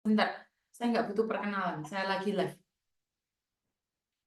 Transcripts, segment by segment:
Bentar, saya nggak butuh perkenalan. Saya lagi live.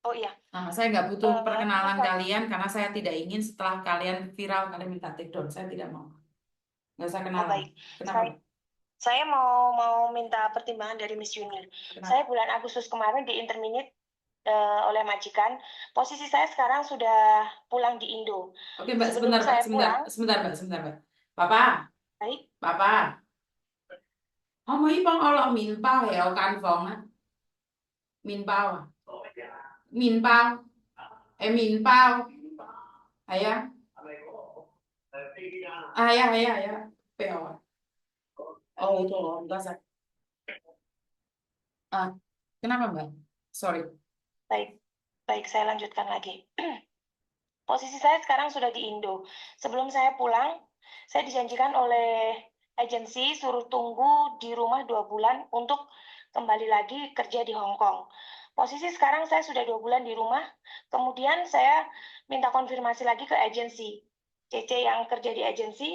Oh iya, Saya nggak butuh perkenalan saya, kalian karena saya tidak ingin setelah kalian viral kalian minta take down. Saya tidak mau. Nggak usah oh kenalan. baik. Kenapa? Saya mau minta pertimbangan dari Miss Junior. Kenapa? Saya bulan Agustus kemarin di interminate oleh majikan. Posisi saya sekarang sudah pulang di Indo. Oke Mbak, Sebelum sebentar Mbak, saya sebentar, pulang, sebentar Mbak, sebentar Mbak. Papa, baik, Papa, oh mấy bông olo mìn bao heo can phòng á, mìn bao à? Mìn bao, mìn bao, ayah, ayah, peo à? Oh itu loh, enggak saya. Ah, kenapa Mbak? Sorry. baik, baik. Saya lanjutkan lagi. Posisi saya sekarang sudah di Indo. Sebelum saya pulang, saya dijanjikan oleh agensi suruh tunggu di rumah 2 bulan untuk kembali lagi kerja di Hong Kong. Posisi sekarang saya sudah 2 bulan di rumah. Kemudian saya minta konfirmasi lagi ke agensi. CC yang kerja di agensi,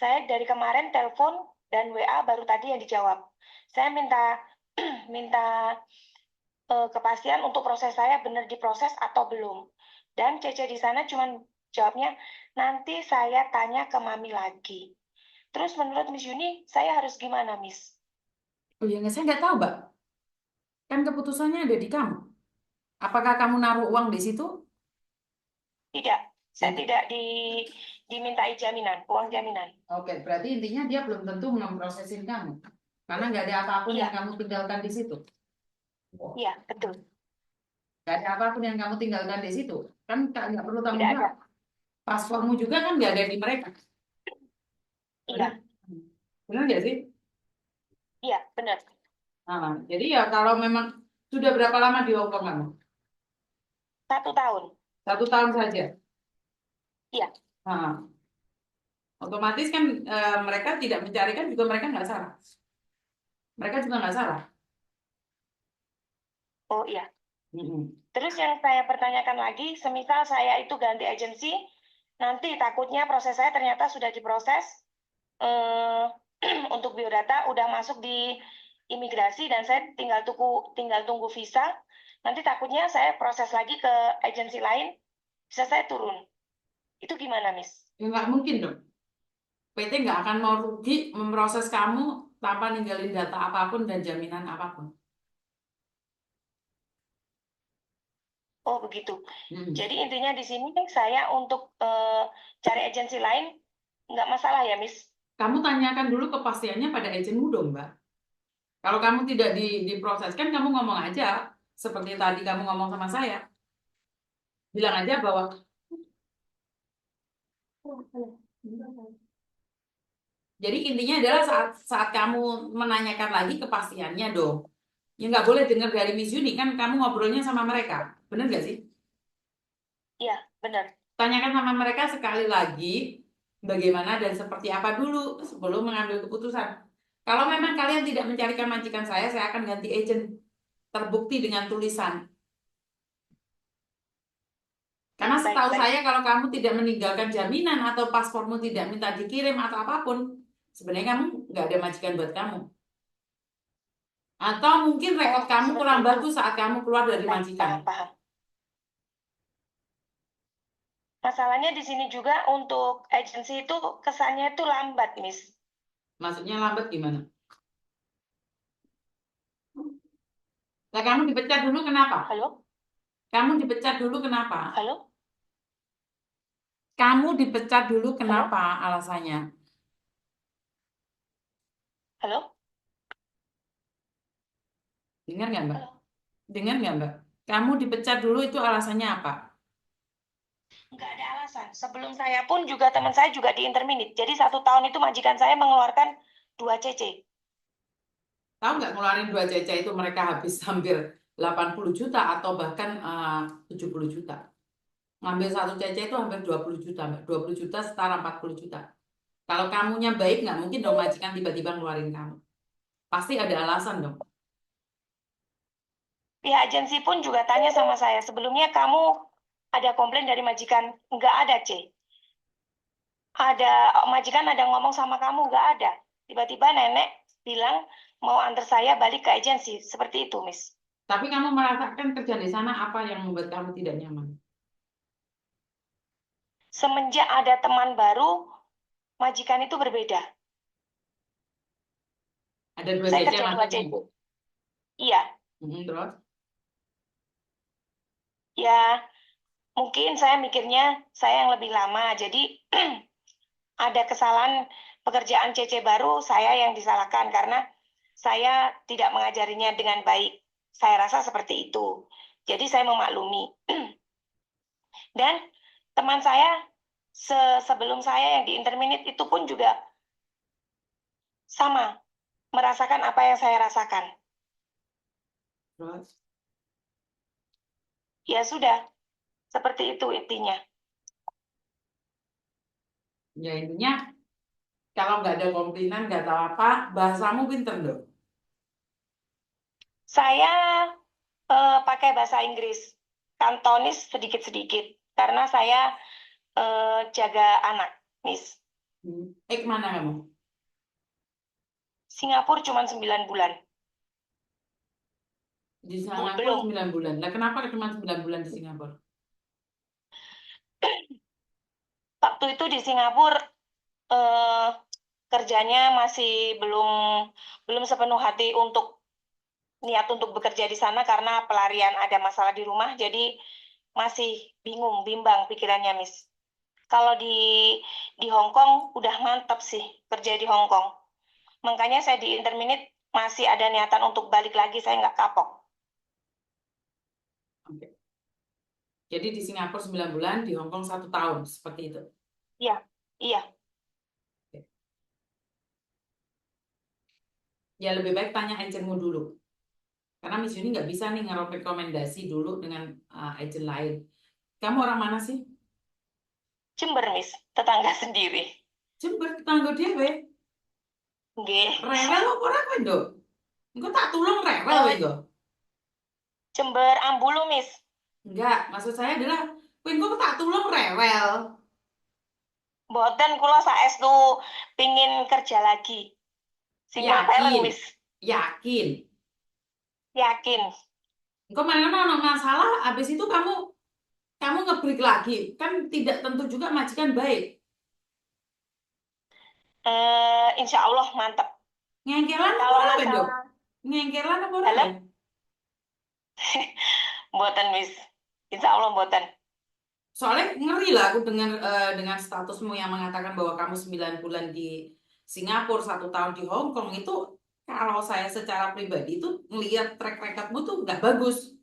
saya dari kemarin telepon dan WA baru tadi yang dijawab. Saya minta minta kepastian untuk proses saya benar diproses atau belum. Dan Cece di sana cuma jawabnya, nanti saya tanya ke Mami lagi. Terus menurut Miss Yuni, saya harus gimana, Miss? Oh ya, saya nggak tahu Mbak. Kan keputusannya ada di kamu. Apakah kamu naruh uang di situ? Tidak, saya Itu. tidak dimintai jaminan, uang jaminan. Oke, berarti intinya dia belum tentu memprosesin kamu. Karena nggak ada apapun yang Iya, kamu tinggalkan di situ. iya, betul. Nggak ada apapun yang kamu tinggalkan di situ. Kan nggak perlu tanggung Tidak ada. jawab. Paspormu juga kan nggak ada di mereka. Benar? Iya, Benar nggak sih? iya, benar. Jadi ya kalau memang sudah berapa lama di Hongkong kamu? 1 tahun. 1 tahun saja. Iya. Nah, otomatis kan mereka tidak mencarikan juga mereka nggak salah. Mereka juga nggak salah. Oh iya. Mm-mm. Terus yang saya pertanyakan lagi, semisal saya itu ganti agensi, nanti takutnya proses saya ternyata sudah diproses, eh, untuk biodata udah masuk di imigrasi dan saya tinggal tunggu visa. Nanti takutnya saya proses lagi ke agensi lain, bisa saya turun. Itu gimana, Miss? Ya nggak mungkin dong. PT nggak akan mau rugi memproses kamu tanpa ninggalin data apapun dan jaminan apapun. Oh, begitu. Mm. Jadi intinya di sini saya untuk cari agensi lain nggak masalah ya, Miss? Kamu tanyakan dulu kepastiannya pada agenmu dong, Mbak. Kalau kamu tidak diproses, kan kamu ngomong aja seperti tadi kamu ngomong sama saya. Bilang aja bahwa jadi intinya adalah saat saat kamu menanyakan lagi kepastiannya dong. Ya nggak boleh dengar dari Miss Yuni kan kamu ngobrolnya sama mereka. Bener nggak sih? Iya, benar. Tanyakan sama mereka sekali lagi bagaimana dan seperti apa dulu sebelum mengambil keputusan. Kalau memang kalian tidak mencarikan majikan saya akan ganti agent. Terbukti dengan tulisan. Karena Baik, setahu baik. saya kalau kamu tidak meninggalkan jaminan atau paspormu tidak minta dikirim atau apapun, sebenarnya kamu nggak ada majikan buat kamu. Atau mungkin rekod Oh, kamu seperti kurang itu. bagus saat kamu keluar dari Baik, majikan. paham, paham. Masalahnya di sini juga untuk agensi itu kesannya itu lambat, Miss. Maksudnya lambat gimana? Nah, kamu dipecat dulu kenapa? Halo? Kamu dipecat dulu kenapa? Halo? Kamu dipecat dulu Halo? kenapa alasannya? Halo? Dengar nggak Mbak? Halo? Dengar nggak Mbak? Kamu dipecat dulu itu alasannya apa? Nggak ada alasan. Sebelum saya pun juga teman saya juga di interminit. Jadi 1 tahun itu majikan saya mengeluarkan 2 CC. Tahu nggak ngeluarin 2 CC itu mereka habis hampir 80 juta atau bahkan 70 juta. Ngambil 1 CC itu hampir 20 juta, Mbak. 20 juta setara 40 juta. Kalau kamunya baik, nggak mungkin dong majikan tiba-tiba ngeluarin kamu. Pasti ada alasan dong. Pihak agensi pun juga tanya sama saya, sebelumnya kamu ada komplain dari majikan? Nggak ada, C. Ada majikan ada ngomong sama kamu? Nggak ada. Tiba-tiba nenek bilang mau antar saya balik ke agensi. Seperti itu, Miss. Tapi kamu merasakan kerja di sana apa yang membuat kamu tidak nyaman? Semenjak ada teman baru, majikan itu berbeda. Ada dua Saya CC kerja 2 maksudnya. CC. Iya, Terus? ya mungkin saya mikirnya saya yang lebih lama. Jadi ada kesalahan pekerjaan CC baru, saya yang disalahkan karena saya tidak mengajarinya dengan baik. Saya rasa seperti itu. Jadi saya memaklumi. Dan teman saya sebelum saya yang di interminate itu pun juga sama, merasakan apa yang saya rasakan. Terus? Ya sudah, seperti itu intinya. Ya intinya kalau nggak ada komplainan, nggak tahu apa, bahasamu pinter dong. Saya pakai bahasa Inggris, kantonis sedikit-sedikit, karena saya jaga anak, Miss. Kemana kamu? Singapura cuma 9 bulan. Di Singapura Belum. 9 bulan. Lah kenapa cuma 9 bulan di Singapura? Waktu itu di Singapura eh, kerjanya masih belum sepenuh hati untuk niat untuk bekerja di sana karena pelarian ada masalah di rumah, jadi masih bingung, bimbang pikirannya, Miss. Kalau di Hong Kong udah mantap sih kerja di Hong Kong. Makanya saya di interminate masih ada niatan untuk balik lagi, saya nggak kapok. Oke. Jadi di Singapura 9 bulan, di Hong Kong 1 tahun, seperti itu. Iya, iya. Ya lebih baik tanya agenmu dulu. Karena Miss Yuni nggak bisa nih ngerekomendasi dulu dengan agen lain. Kamu orang mana sih? Jember, Miss, tetangga sendiri. Jember, tetangga dhewe. Nggih. Rewel apa ora kowe, Nduk? Engko tak tulung rewel kowe, Eh, Nduk. Jember Ambulu, Miss. Enggak, maksud saya adalah kowe engko tak tulung rewel. Boten kula saestu pingin kerja lagi. Single parent, Yakin, Miss. yakin. Yakin. Engko mana ono masalah, habis itu kamu ngebreak lagi. Kan tidak tentu juga majikan baik. Insya Allah mantap. Ngengkelan apa Kalau ora kowe, Nduk? masalah Ngengkelan apa ora kowe? dalam, boten, Miss. Insya Allah boten. Soalnya ngeri lah aku dengan statusmu yang mengatakan bahwa kamu 9 bulan di Singapura, 1 tahun di Hong Kong itu kalau saya secara pribadi itu melihat track recordmu tuh nggak bagus.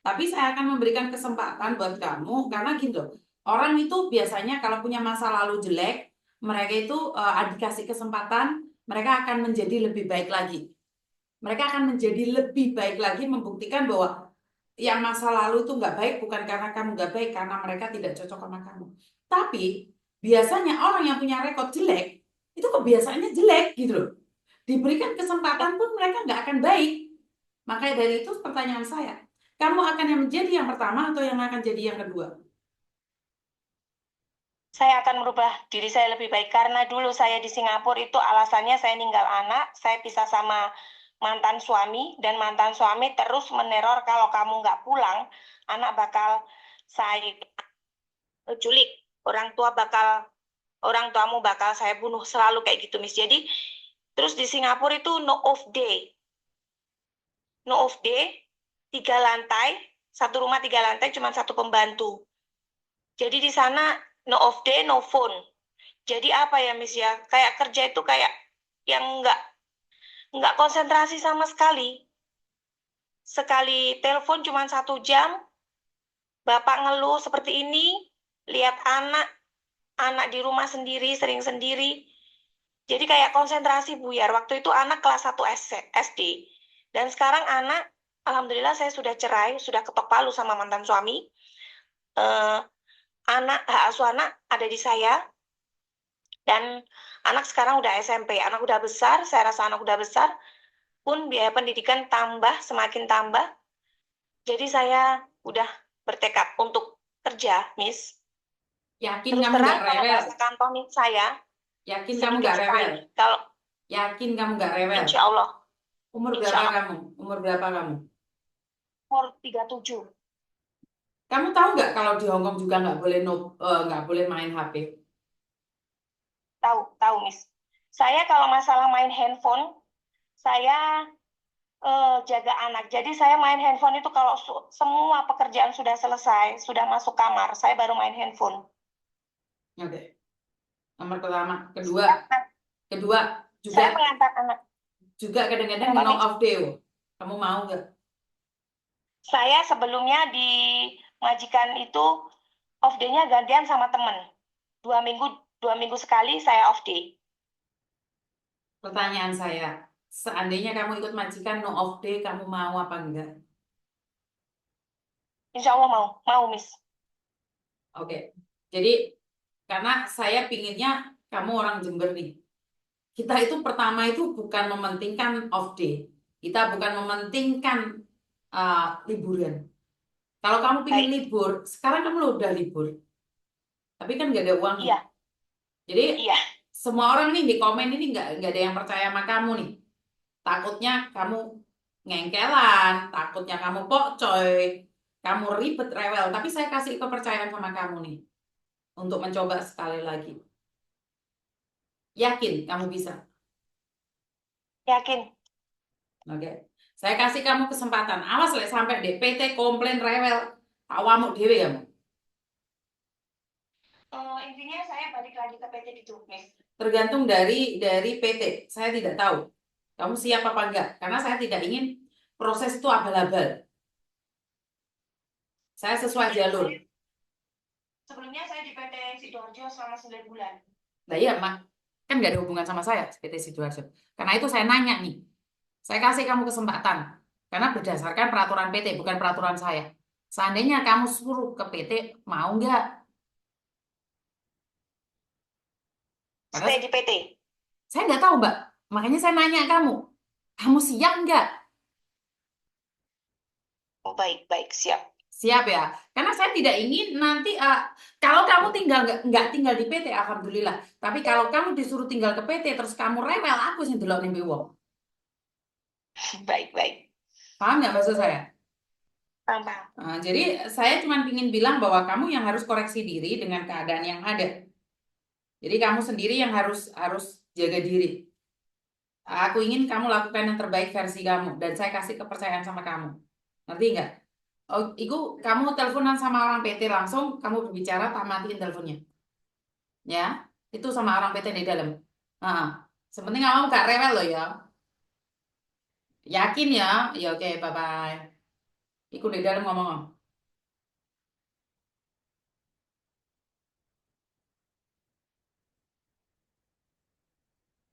Tapi saya akan memberikan kesempatan buat kamu karena gitu. Orang itu biasanya kalau punya masa lalu jelek, mereka itu dikasih kesempatan, mereka akan menjadi lebih baik lagi. Mereka akan menjadi lebih baik lagi membuktikan bahwa yang masa lalu itu nggak baik bukan karena kamu nggak baik, karena mereka tidak cocok sama kamu. Tapi biasanya orang yang punya rekod jelek itu kebiasaannya jelek gitu loh. Diberikan kesempatan pun mereka nggak akan baik. Makanya dari itu pertanyaan saya, kamu akan yang menjadi yang pertama atau yang akan jadi yang kedua? Saya akan merubah diri saya lebih baik karena dulu saya di Singapura itu alasannya saya ninggal anak, saya pisah sama mantan suami dan mantan suami terus meneror kalau kamu nggak pulang, anak bakal saya culik, orang tuamu bakal saya bunuh selalu kayak gitu, Miss. Jadi terus di Singapura itu no off day, no off day, 3 lantai, satu rumah 3 lantai, cuma satu pembantu. Jadi di sana no off day, no phone. Jadi apa ya, Miss ya? Kayak kerja itu kayak yang nggak konsentrasi sama sekali. Sekali telepon cuma 1 jam, bapak ngeluh seperti ini, lihat anak di rumah sendiri, sering sendiri. Jadi kayak konsentrasi buyar. Waktu itu anak kelas 1 SD. Dan sekarang anak, alhamdulillah saya sudah cerai, sudah ketok palu sama mantan suami. Hak asuh anak ada di saya. Dan anak sekarang udah SMP, anak udah besar, saya rasa anak udah besar, pun biaya pendidikan semakin tambah. Jadi saya udah bertekad untuk kerja, Miss. Yakin Terus kamu terang nggak kalau rewel? bahasa kantonin saya Yakin kamu sedikit nggak rewel? sekali. Kalau Yakin kamu nggak rewel? insya Allah, Umur Insya berapa Allah. kamu? Umur berapa kamu? Umur 37. Kamu tahu nggak kalau di Hong Kong juga nggak boleh main HP? Tahu, tahu, Miss. Saya kalau masalah main handphone, saya jaga anak. Jadi saya main handphone itu kalau semua pekerjaan sudah selesai, sudah masuk kamar, saya baru main handphone. Oke. Nomor pertama, kedua, Saya kedua saya juga mengantar anak. juga kadang-kadang di Kenapa, knock Miss? off day. Kamu mau nggak? Saya sebelumnya di majikan itu off day-nya gantian sama temen. 2 minggu, 2 minggu sekali saya off day. Pertanyaan saya, seandainya kamu ikut majikan no off day, kamu mau apa enggak? Insya Allah mau, mau, Miss. Oke. Jadi karena saya pinginnya kamu orang Jember nih. Kita itu pertama itu bukan mementingkan off day. Kita bukan mementingkan liburan. Kalau kamu pingin Baik. libur, sekarang kamu udah libur. Tapi kan nggak ada uangnya. Iya, Jadi iya. semua orang nih di komen ini nggak ada yang percaya sama kamu nih. Takutnya kamu ngengkelan, takutnya kamu pokcoy, kamu ribet rewel. Tapi saya kasih kepercayaan sama kamu nih untuk mencoba sekali lagi. Yakin kamu bisa. Yakin. Oke. Saya kasih kamu kesempatan. Awas lek sampai DPT komplain rewel. Awamuk dhewe kamu. Intinya saya balik lagi ke PT gitu, Miss. Tergantung dari PT. Saya tidak tahu. Kamu siap apa enggak? Karena saya tidak ingin proses itu abal-abal. Saya sesuai jalur. Sebelumnya saya di PT Sidoarjo selama 9 bulan. Nah iya, Mak. Kan nggak ada hubungan sama saya, PT Sidoarjo. Karena itu saya nanya nih. Saya kasih kamu kesempatan. Karena berdasarkan peraturan PT, bukan peraturan saya. Seandainya kamu suruh ke PT, mau nggak? Karena Stay di PT. saya nggak tahu, Mbak. Makanya saya nanya kamu. Kamu siap nggak? Oh, baik, baik, siap. Siap ya. Karena saya tidak ingin nanti, kalau kamu nggak tinggal di PT, alhamdulillah. Tapi kalau kamu disuruh tinggal ke PT, terus kamu rewel, aku sih delok ning wong. Baik, baik. Paham nggak maksud saya? Tambah. Jadi saya cuma ingin bilang bahwa kamu yang harus koreksi diri dengan keadaan yang ada. Jadi kamu sendiri yang harus harus jaga diri. Aku ingin kamu lakukan yang terbaik versi kamu dan saya kasih kepercayaan sama kamu. Ngerti nggak? Oh, itu kamu teleponan sama orang PT langsung, kamu berbicara, tak matiin teleponnya. Ya, itu sama orang PT di dalam. Nah, sepenting kamu gak rewel loh ya. Yakin ya? Ya oke, bye-bye. Ikut di dalam ngomong.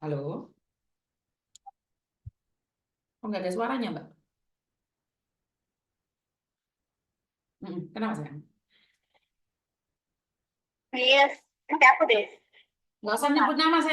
Halo? Kok nggak ada suaranya, Mbak? Kenapa sayang? Yes, nanti aku deh. Nggak usah nyebut nama saya.